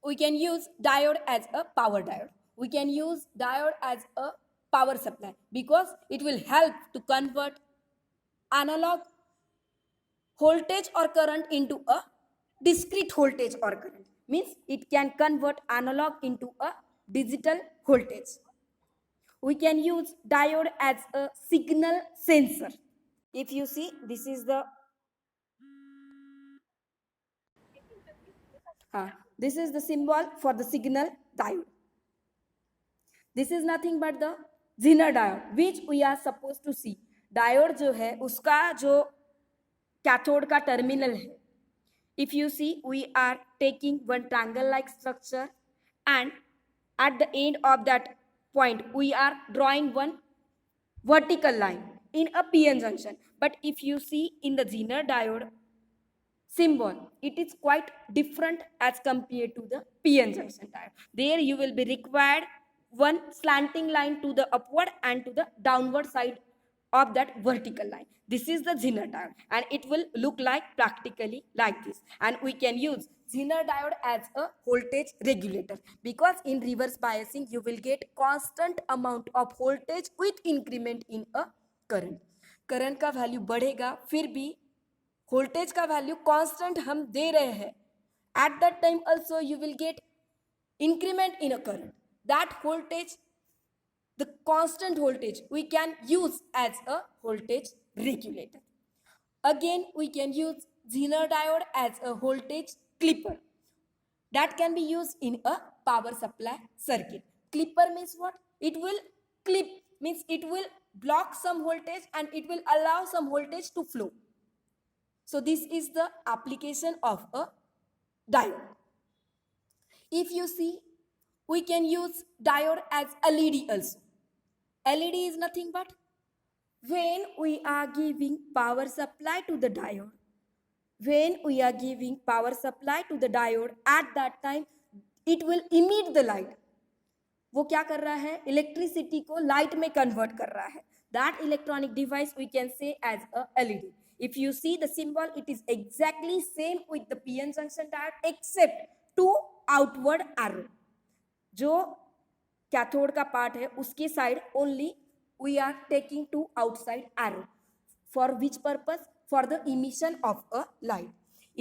We can use diode as a power diode. We can use diode as a power supply because it will help to convert analog voltage or current into a discrete voltage or current. Means it can convert analog into a digital voltage. We can use diode as a signal sensor. If you see, this is the symbol for the signal diode. This is nothing but the Zener diode which we are supposed to see. Diode जो है उसका जो cathode का terminal है. If you see, we are taking one triangle like structure and at the end of that point we are drawing one vertical line in a PN junction. But if you see in the Zener diode symbol, it is quite different as compared to the PN junction diode. There you will be required one slanting line to the upward and to the downward side of that vertical line. This is the Zener diode and it will look like practically like this. And we can use Zener diode as a voltage regulator because in reverse biasing you will get constant amount of voltage with increment in a current. Current का value बढ़ेगा फिर भी voltage का value constant हम दे रहे हैं. At that time also you will gate increment in a current. That voltage, the constant voltage, we can use as a voltage regulator. Again, we can use Zener diode as a voltage clipper. That can be used in a power supply circuit. Clipper means what? It will clip, means it will block some voltage and it will allow some voltage to flow. So this is the application of a diode. If you see, we can use diode as LED also. LED is nothing but when we are giving power supply to the diode. When we are giving power supply to the diode, at that time it will emit the light. वो क्या कर रहा है? Electricity को light में convert कर रहा है. That electronic device we can say as a LED. If you see the symbol, it is exactly same with the PN junction diode except two outward arrow. जो कैथोड का part है उसके side only we are taking to outside arrow. For which purpose? For the emission of a light.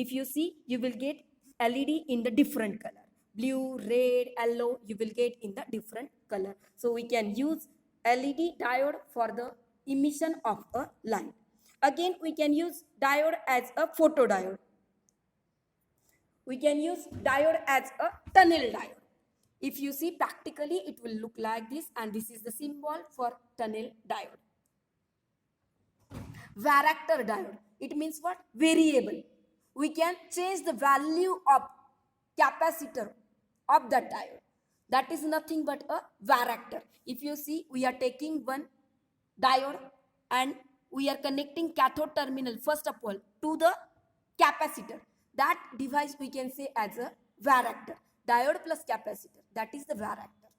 If you see, you will get LED in the different color. Blue, red, yellow, you will get in the different color. So we can use LED diode for the emission of a light. Again, we can use diode as a photodiode. We can use diode as a tunnel diode. If you see practically, it will look like this, and this is the symbol for tunnel diode. Varactor diode, it means what? Variable. We can change the value of capacitor of that diode. That is nothing but a varactor. If you see, we are taking one diode and we are connecting cathode terminal first of all to the capacitor. That device we can say as a varactor. Diode plus capacitor, that is the varactor,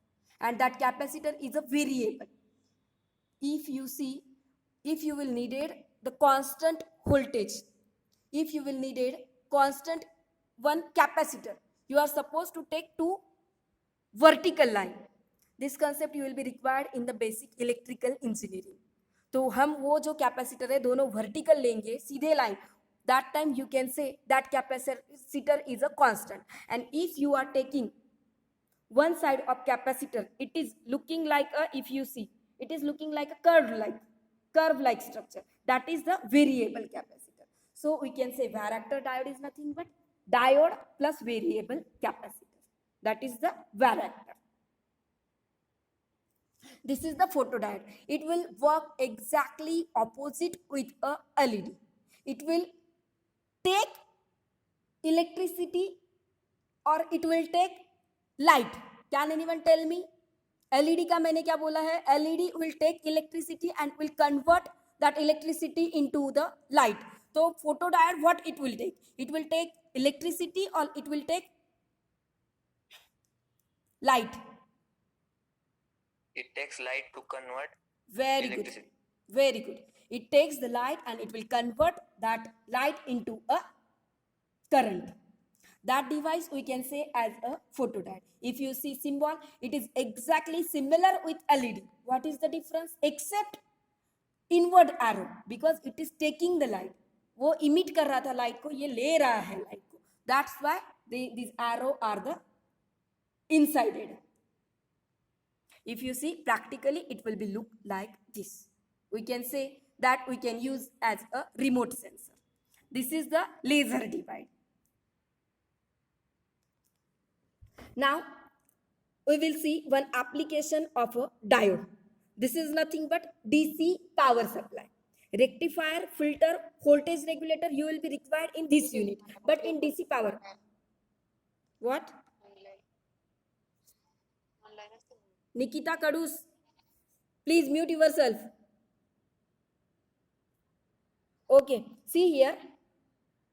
and that capacitor is a variable. If you see, if you will needed the constant voltage, if you will needed constant one capacitor, you are supposed to take two vertical line. This concept you will be required in the basic electrical engineering. तो हम वो जो capacitor है दोनों vertical लेंगे सीधे line. That time you can say that capacitor is a constant. And if you are taking one side of capacitor, it is looking like a, if you see, it is looking like a curve like structure. That is the variable capacitor. So we can say varactor diode is nothing but diode plus variable capacitor. That is the varactor. This is the photodiode. It will work exactly opposite with a LED. It will take electricity or it will take light. Can anyone tell me? LED का मैंने क्या बोला है? LED will take electricity and will convert that electricity into the light. So photodiode, what it will take? It will take electricity or it will take light. It takes light to convert Very electricity. good. Very good. It takes the light and it will convert that light into a current. That device we can say as a photodiode. If you see symbol, it is exactly similar with LED. What is the difference? Except inward arrow, because it is taking the light. वो emit कर रहा था light को, ये ले रहा है light को. That's why these arrow are the insided. If you see practically, it will be look like this. We can say that we can use as a remote sensor. This is the laser divide. Now we will see one application of a diode. This is nothing but DC power supply. Rectifier, filter, voltage regulator, you will be required in this unit. But in DC power, what? Nikita Kadus, please mute yourself. Okay, see here,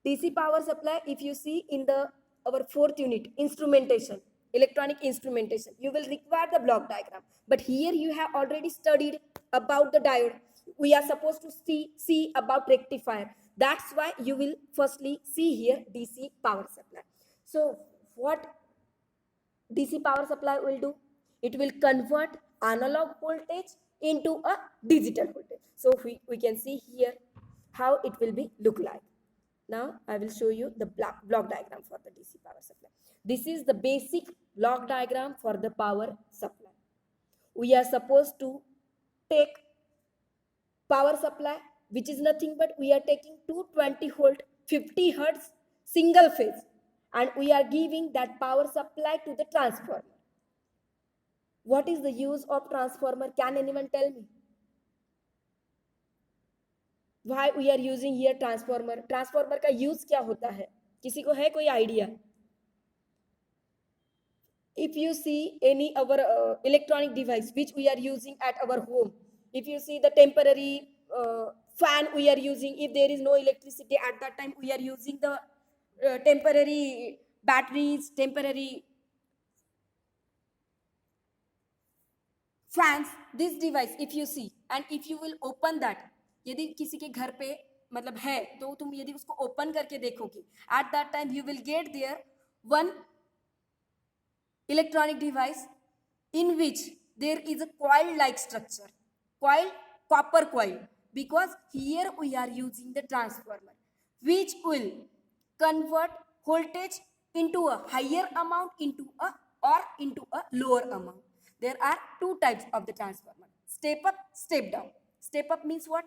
DC power supply, if you see in our fourth unit, instrumentation, electronic instrumentation, you will require the block diagram. But here you have already studied about the diode. We are supposed to see about rectifier. That's why you will firstly see here DC power supply. So what DC power supply will do? It will convert analog voltage into a digital voltage. So we can see here how it will be look like. Now I will show you the block diagram for the DC power supply. This is the basic block diagram for the power supply. We are supposed to take power supply, which is nothing but we are taking 220 volt 50 hertz single phase, and we are giving that power supply to the transformer. What is the use of transformer? Can anyone tell me? Why we are using here transformer? Transformer का use क्या होता है? किसी को है कोई idea? If you see any our electronic device which we are using at our home, if you see the temporary fan we are using, if there is no electricity at that time, we are using the temporary batteries, temporary fans. This device, if you see, and if you will open that, यदि किसी के घर पे मतलब है तो तुम यदि उसको ओपन करके देखोगे, at that time you will get there one electronic device in which there is a coil like structure, coil, copper coil, because here we are using the transformer which will convert voltage into a higher amount into a lower amount. There are two types of the transformer, step up, step down. Step up means what?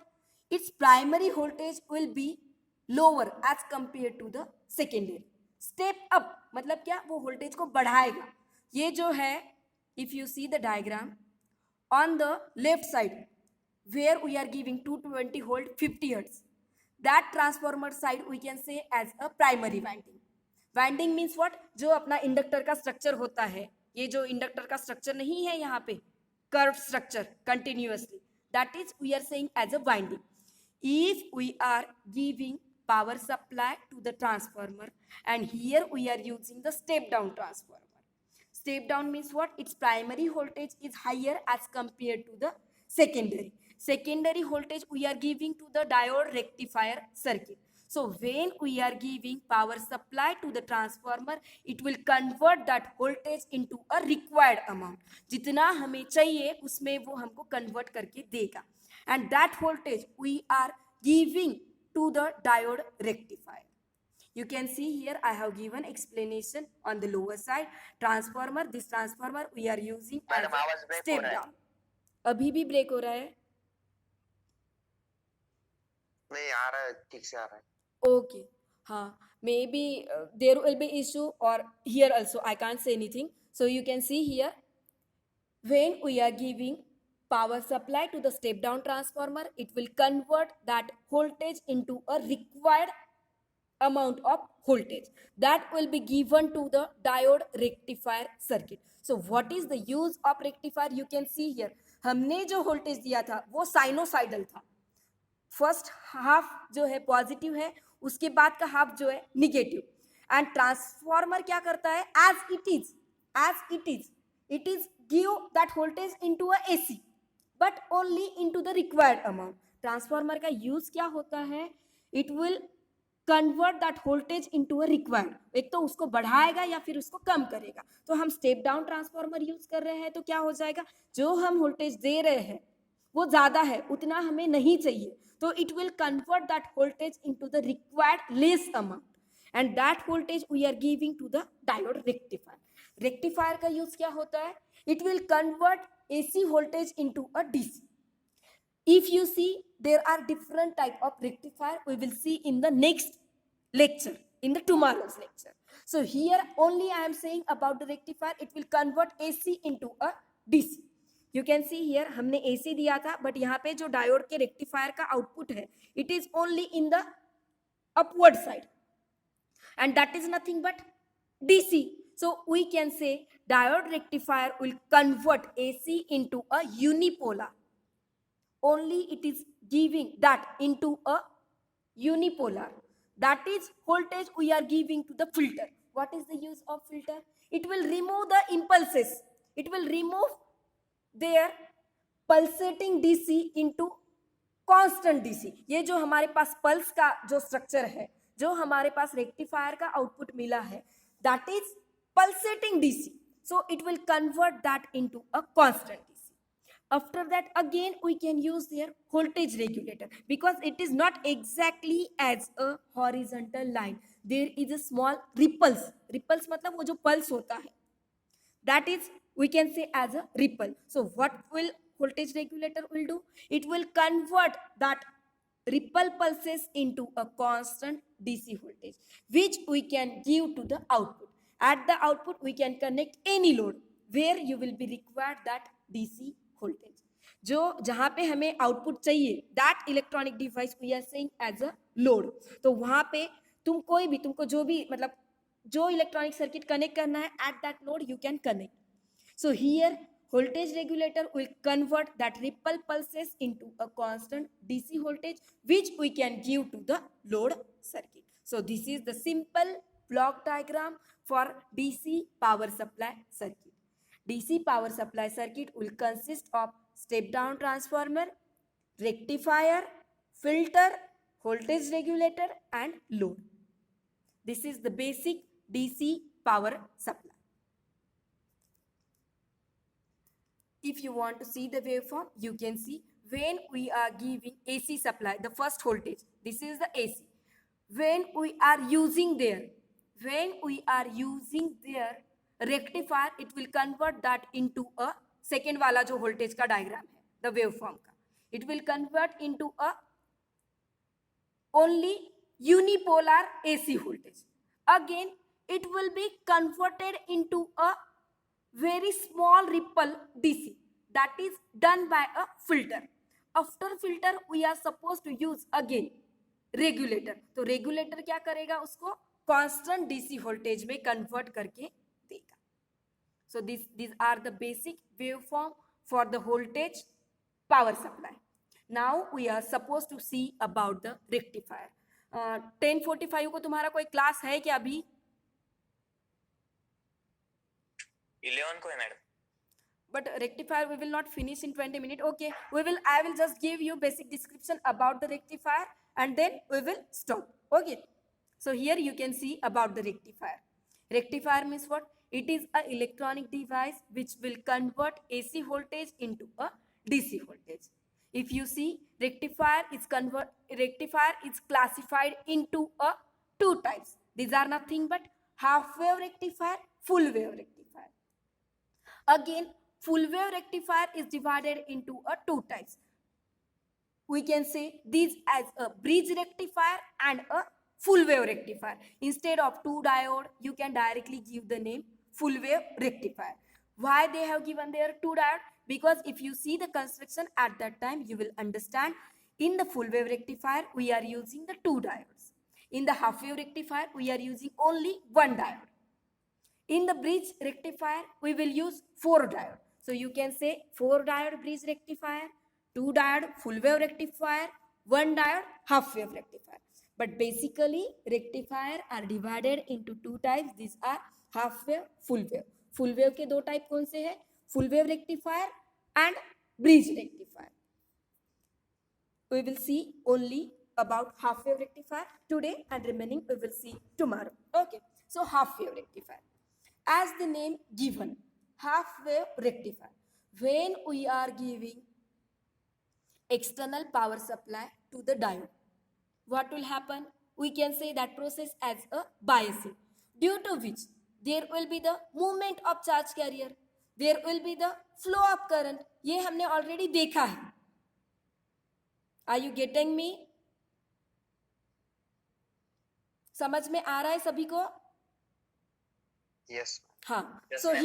Its primary voltage will be lower as compared to the secondary. Step up मतलब क्या? वो voltage को बढ़ाएगा. ये जो है, if you see the diagram, on the left side where we are giving 220 volt 50 hertz, that transformer side we can say as a primary winding. Winding means what? जो अपना इंडक्टर का स्ट्रक्चर होता है, ये जो इंडक्टर का structure नहीं है यहाँ पे, curve structure continuously, that is we are saying as a winding. If we are giving power supply to the transformer, and here we are using the step down transformer. Step down means what? Its primary voltage is higher as compared to the secondary. Secondary voltage we are giving to the diode rectifier circuit. So when we are giving power supply to the transformer, it will convert that voltage into a required amount. जितना हमें चाहिए उसमें वो हमको convert करके देगा. And that voltage we are giving to the diode rectifier. You can see here I have given explanation on the lower side. Transformer, this transformer we are using as a step down. अभी भी break हो रहा है? नहीं आ रहा है, ठीक से आ रहा है. Okay, हाँ, maybe there will be issue, or here also I can't say anything. So you can see here, when we are giving power supply to the step down transformer, it will convert that voltage into a required amount of voltage that will be given to the diode rectifier circuit. So what is the use of rectifier? You can see here, हमने जो voltage दिया था वो sinusoidal था. First half जो है positive है, उसके बाद का हाफ जो है निगेटिव. एंड ट्रांसफॉर्मर क्या करता है? As it is give that voltage into a AC, but only into the required amount. Transformer का यूज क्या होता है? It will convert that voltage into a required, एक तो उसको बढ़ाएगा या फिर उसको कम करेगा। तो हम स्टेप डाउन ट्रांसफार्मर यूज कर रहे हैं तो क्या हो जाएगा, जो हम वोल्टेज दे रहे हैं वो ज्यादा है, उतना हमें नहीं चाहिए, तो it will convert that voltage into the required less amount, and that voltage we are giving to the diode rectifier. Rectifier का यूज क्या होता है, it will convert AC voltage into a DC. If you see, there are different type of rectifier we will see in the next lecture, in the tomorrow's lecture. So here only I am saying about the rectifier, it will convert AC into a DC. You can see here हमने AC दिया था, but यहाँ पे जो diode के rectifier का output है, it is only in the upward side, and that is nothing but DC. So we can say diode rectifier will convert AC into a unipolar. Only it is giving that into a unipolar. That is voltage we are giving to the filter. What is the use of filter? It will remove the impulses. It will remove their pulsating DC into constant DC. ये जो हमारे पास pulse का जो structure है, जो हमारे पास rectifier का output मिला है, that is pulsating DC. So it will convert that into a constant DC. After that again we can use their voltage regulator, because it is not exactly as a horizontal line. There is a small ripples. Ripples मतलब वो जो pulse होता है, that is we can say as a ripple. So what will voltage regulator will do? It will convert that ripple pulses into a constant DC voltage, which we can give to the output. At the output we can connect any load where you will be required that DC voltage. जो जहाँ पे हमें output चाहिए, that electronic device we are saying as a load, तो वहाँ पे तुम कोई भी, तुमको जो भी मतलब जो इलेक्ट्रॉनिक सर्किट कनेक्ट करना है at that load you can connect. So here voltage regulator will convert that ripple pulses into a constant DC voltage, which we can give to the load circuit. So this is the simple block diagram for DC power supply circuit. DC power supply circuit will consist of step down transformer, rectifier, filter, voltage regulator and load. This is the basic DC power supply. If you want to see the waveform, you can see when we are giving AC supply, the first voltage, this is the AC. When we are using their rectifier, it will convert that into a second वाला जो voltage का diagram है, the waveform का, it will convert into a only unipolar AC voltage. Again, it will be converted into a very small ripple DC, that is done by a filter. After filter we are supposed to use again regulator. तो regulator क्या करेगा, उसको constant DC voltage में convert करके देगा. So these are the basic waveform for the voltage power supply. Now we are supposed to see about the rectifier. 10:45 को तुम्हारा कोई क्लास है क्या अभी? 11 को है madam. But rectifier we will not finish in 20 minutes. Okay, I will just give you basic description about the rectifier and then we will stop. Okay, so here you can see about the rectifier. Rectifier means what? It is a electronic device which will convert AC voltage into a DC voltage. If you see, rectifier is classified into two types. These are nothing but half wave rectifier, full wave rectifier. Again, full wave rectifier is divided into two types. We can say these as a bridge rectifier and a full wave rectifier. Instead of two diode, you can directly give the name full wave rectifier. Why they have given their two diode? Because if you see the construction at that time, you will understand in the full wave rectifier, we are using the two diodes. In the half wave rectifier, we are using only one diode. In the bridge rectifier, we will use 4 diode. So you can say 4 diode bridge rectifier, 2 diode full wave rectifier, 1 diode half wave rectifier. But basically, rectifier are divided into two types. These are half wave, full wave. Full wave के दो type कौन से हैं? Full wave rectifier and bridge rectifier. We will see only about half wave rectifier today, and remaining we will see tomorrow. Okay, so half wave rectifier. As the name given, half wave rectifier. When we are giving external power supply to the diode, what will happen? We can say that process as a biasing, due to which there will be the movement of charge carrier, there will be the flow of current. ये हमने already देखा है. Are you getting me? समझ में आ रहा है सभी को? Yes. हाँ. Yes, So ma'am.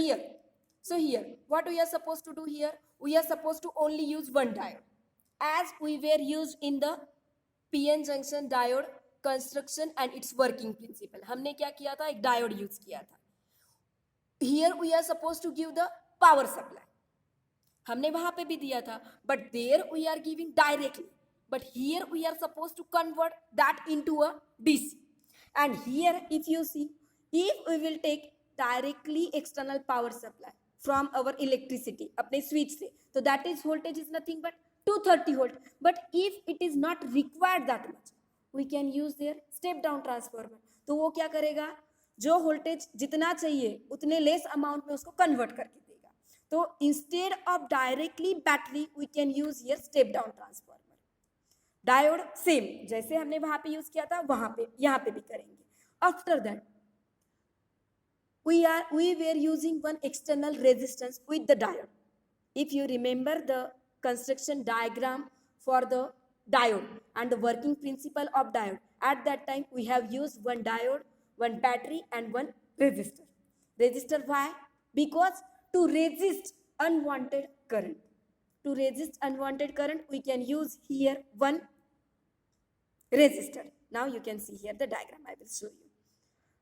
here, what we are supposed to do here? We are supposed to only use one diode, as we were used in the PN junction diode construction and its working principle. हमने क्या किया था? एक diode use किया था. Here we are supposed to give the power supply. हमने वहां पे भी दिया था, but there we are giving directly. But here we are supposed to convert that into a DC. And here, if you see, if we will take directly external power supply from our electricity, अपने switch से, so that is voltage is nothing but 230 volt. But if it is not required that much, we can use their step down transformer. तो वो क्या करेगा? जो voltage जितना चाहिए उतने लेस अमाउंट में उसको कन्वर्ट करके देगा. तो instead of directly battery we can use here step down transformer. Diode same जैसे हमने वहां पे यूज किया था वहां पे यहाँ पे भी करेंगे. After that we were using one external resistance with the diode. If you remember the construction diagram for the diode and the working principle of diode, at that time we have used one diode, one battery and one resistor. Resistor why? Because to resist unwanted current. To resist unwanted current we can use here one resistor. Now you can see here the diagram I will show you.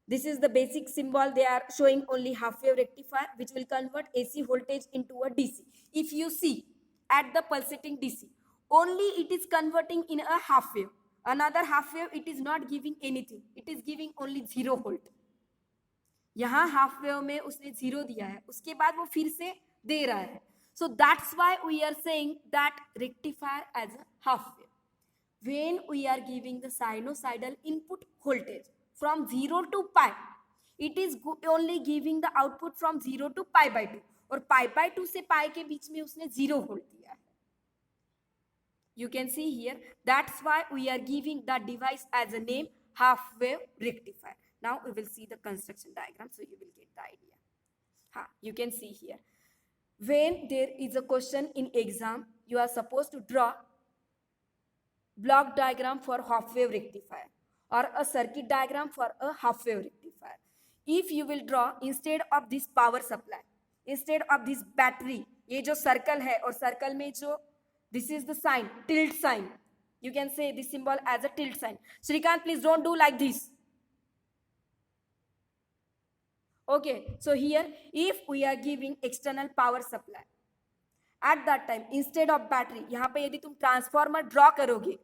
This is the basic symbol. They are showing only half wave rectifier which will convert AC voltage into a DC. If you see at the pulsating DC, only it is converting in a half wave. Another half wave it is not giving anything. It is giving only 0 volt. यहाँ half wave में उसने 0 दिया है, उसके बाद वो फिर से दे रहा है. So that's why we are saying that rectifier as a half wave. When we are giving the sinusoidal input voltage from 0 to pi, it is only giving the output from 0 to pi by 2. और pi by 2 से pi के बीच में उसने 0 volt दिया है. You can see here. That's why we are giving that device as a name half wave rectifier. Now we will see the construction diagram so you will get the idea. You can see here. When there is a question in exam, you are supposed to draw block diagram for half wave rectifier or a circuit diagram for a half wave rectifier. If you will draw instead of this power supply, instead of this battery, ये जो circle है और circle में जो this is the sign, tilt sign. You can say this symbol as a tilt sign. Shrikant, please don't do like this. Okay, so here if we are giving external power supply, at that time instead of battery, यहाँ पे यदि तुम transformer draw करोगे,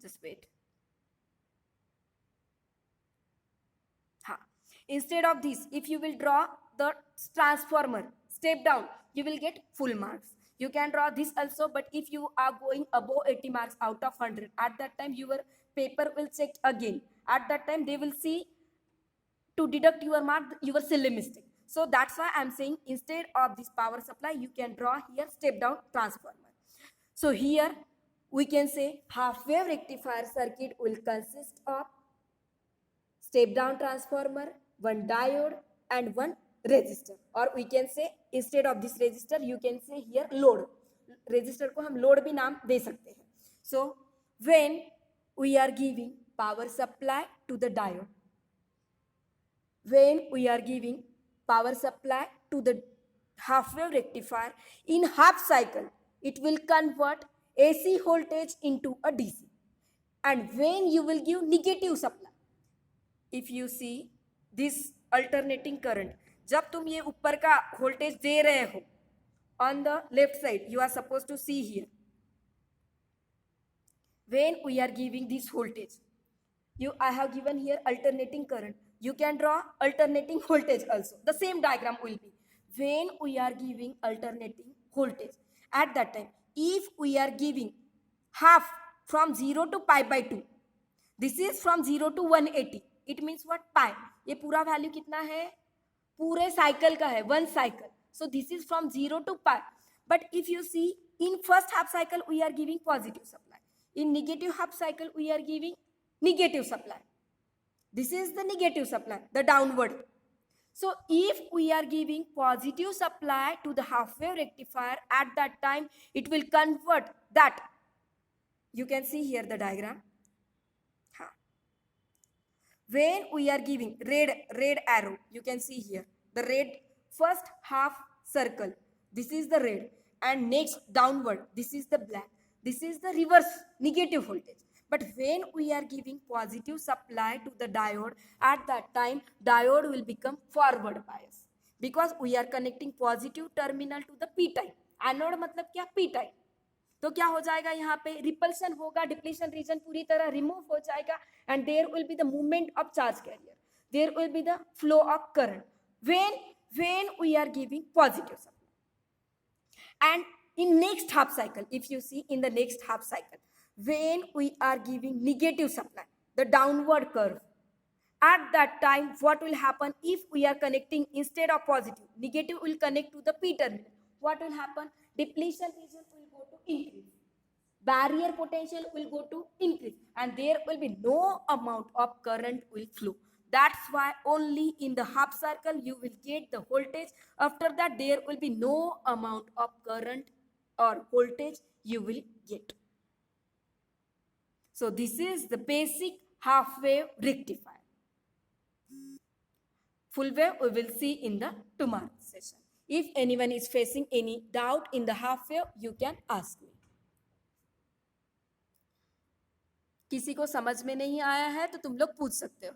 just wait. Instead of this, if you will draw the transformer step down, you will get full marks. You can draw this also, but if you are going above 80 marks out of 100, at that time your paper will check again. At that time they will see to deduct your mark, you were silly mistake. So that's why I'm saying instead of this power supply, you can draw here step down transformer. So here we can say half wave rectifier circuit will consist of step down transformer, one diode and one resistor. Or we can say instead of this resistor, you can say here load. Resistor को हम load भी नाम दे सकते हैं. So when we are giving power supply to the diode, when we are giving power supply to the half wave rectifier, in half cycle it will convert AC voltage into a DC. And when you will give negative supply, if you see this alternating current, जब तुम ये ऊपर का voltage दे रहे हो on the left side, you are supposed to see here, when we are giving this voltage, I have given here alternating current. You can draw alternating voltage also. The same diagram will be when we are giving alternating voltage. At that time, if we are giving half from 0 to pi by 2. This is from 0 to 180. It means what? Pi. ये पूरा value कितना है? पूरे cycle का है, one cycle. So this is from 0 to pi. But if you see, in first half cycle we are giving positive supply. In negative half cycle we are giving negative supply. This is the negative supply, the downward. So if we are giving positive supply to the half wave rectifier, at that time it will convert that. You can see here the diagram. When we are giving red arrow, you can see here the red first half circle, this is the red, and next downward, this is the black. This is the reverse negative voltage. But when we are giving positive supply to the diode, at that time diode will become forward bias, because we are connecting positive terminal to the p type. Anode मतलब क्या? p type. तो क्या हो जाएगा? यहाँ पे repulsion होगा, depletion region पूरी तरह रिमूव हो जाएगा, and there will be the movement of charge carrier, there will be the flow of current when we are giving positive supply. And in next half cycle, if you see in the next half cycle, when we are giving negative supply, the downward curve, at that time what will happen? If we are connecting instead of positive, negative will connect to the p terminal. What will happen? Depletion region will go to increase, barrier potential will go to increase, and there will be no amount of current will flow. That's why only in the half circle you will get the voltage. After that there will be no amount of current or voltage you will get. So this is the basic half wave rectifier. Full wave we will see in the tomorrow session. If anyone is facing any doubt in the half wave, you can ask me. किसी को समझ में नहीं आया है तो तुम लोग पूछ सकते हो.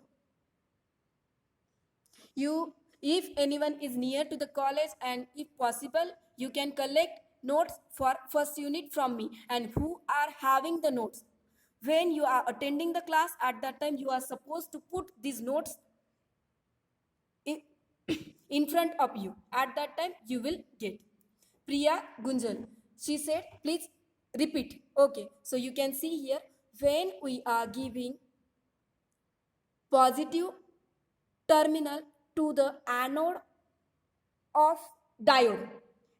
If anyone is near to the college, and if possible, you can collect notes for first unit from me, and who are having the notes. When you are attending the class, at that time you are supposed to put these notes in front of you. At that time you will get. Priya Gunjal, she said, please repeat. Okay, so you can see here, when we are giving positive terminal to the anode of diode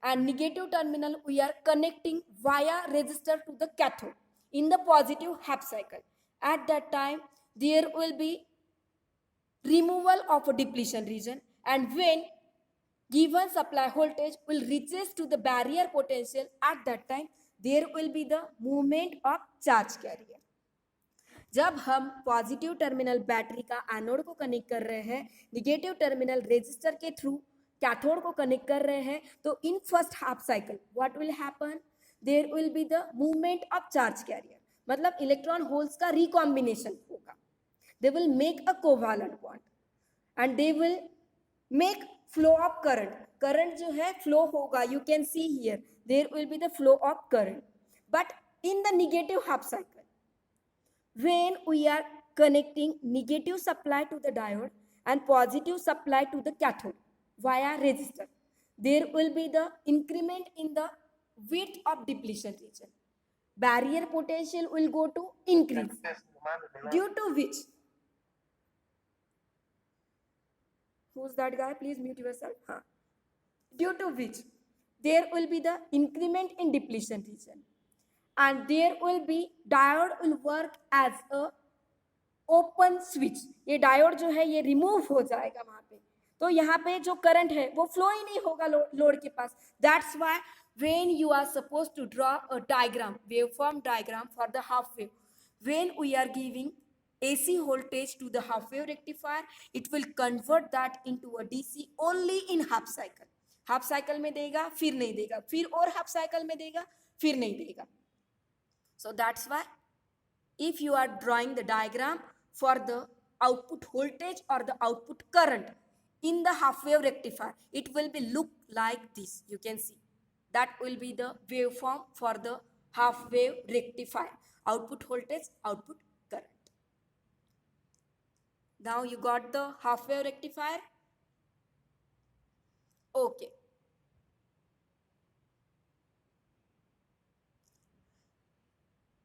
and negative terminal we are connecting via resistor to the cathode in the positive half cycle. At that time there will be removal of a depletion region, and when given supply voltage will reaches to the barrier potential, at that time there will be the movement of charge carrier. जब हम positive terminal battery का anode को connect कर रहे हैं, negative terminal resistor के through cathode को connect कर रहे हैं, तो in first half cycle what will happen? There will be the movement of charge carrier, मतलब इलेक्ट्रॉन होल्स का रिकॉम्बिनेशन होगा. They will make a covalent bond and they will make flow of current. Current जो है flow होगा, you can see here there will be the flow of current. But in the negative half cycle, when we are connecting negative supply to the diode and positive supply to the cathode via resistor, there will be the increment in the width of depletion region. Barrier potential will go to increase, due to which, who's that guy? Please mute yourself. Due to which there will be the increment in depletion region, and there will be diode will work as a open switch. ये diode जो है ये remove हो जाएगा वहां पे, तो यहाँ पे जो करंट है वो फ्लो ही नहीं होगा लोड के पास. That's why when you are supposed to draw a diagram, waveform diagram for the half wave, when we are giving AC voltage to the half wave rectifier, it will convert that into a DC only in half cycle. Half cycle में देगा, फिर नहीं देगा, फिर और half cycle में देगा, फिर नहीं देगा. So that's why if you are drawing the diagram for the output voltage or the output current in the half wave rectifier, it will be look like this. You can see that will be the waveform for the half wave rectifier. Output voltage, output current. Now you got the half wave rectifier. Okay.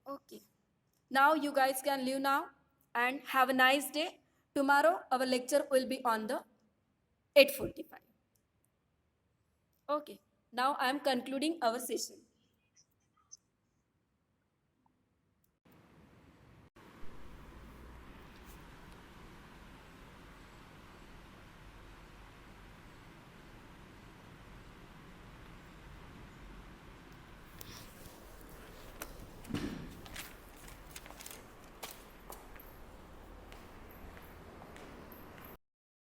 Okay. Now you guys can leave now and have a nice day. Tomorrow our lecture will be on the 8:45. Okay. Now I am concluding our session.